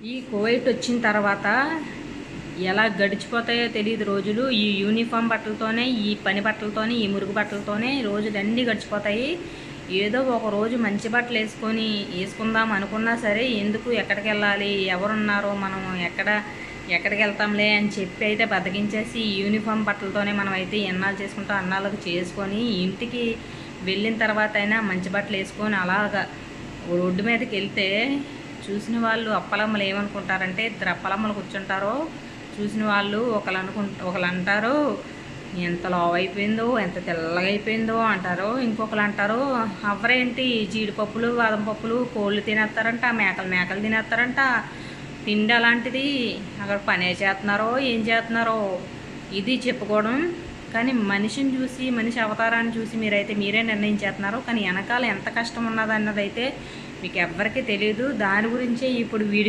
ఈ కువైట్ వచ్చిన తర్వాత ఎలా గడిచిపోతాయో తెలియదు రోజులు. ఈ యూనిఫామ్ బట్టలతోనే, ఈ పని బట్టలతోనే, ఈ మురుగు బట్టలతోనే రోజులన్నీ గడిచిపోతాయి. ఏదో ఒక రోజు మంచి బట్టలు వేసుకుందాం అనుకున్నా సరే, ఎందుకు ఎక్కడికి వెళ్ళాలి, ఎవరున్నారో, మనం ఎక్కడికి వెళ్తాంలే అని చెప్పి అయితే బతికించేసి ఈ యూనిఫామ్ బట్టలతోనే మనం అయితే ఎన్నాళ్ళు చేసుకుంటాం అన్నాళ్ళకు చేసుకొని, ఇంటికి వెళ్ళిన తర్వాత అయినా మంచి బట్టలు వేసుకొని అలాగా రోడ్డు మీదకి వెళ్తే చూసిన వాళ్ళు అప్పలమ్మలు ఏమనుకుంటారంటే, ఇద్దరు అప్పలమ్మలు కూర్చుంటారో చూసిన వాళ్ళు ఒకళ్ళు అంటారు ఎంత లావు అయిపోయిందో, ఎంత తెల్లగా అయిపోయిందో అంటారు. ఇంకొకరు అంటారు అవ్వరేంటి జీడిపప్పులు, బాదం పప్పులు, కోళ్ళు తినేస్తారంట, మేకలు తినేస్తారంట, తిండి అలాంటిది, అక్కడ పనే చేస్తున్నారో ఏం చేస్తున్నారో ఇది చెప్పుకోవడం. కానీ మనిషిని చూసి, మనిషి అవతారాన్ని చూసి మీరే నిర్ణయించేస్తున్నారు. కానీ వెనకాల ఎంత కష్టం ఉన్నదన్నదైతే మీకు ఎవ్వరికీ తెలియదు. దాని గురించే ఇప్పుడు వీడియో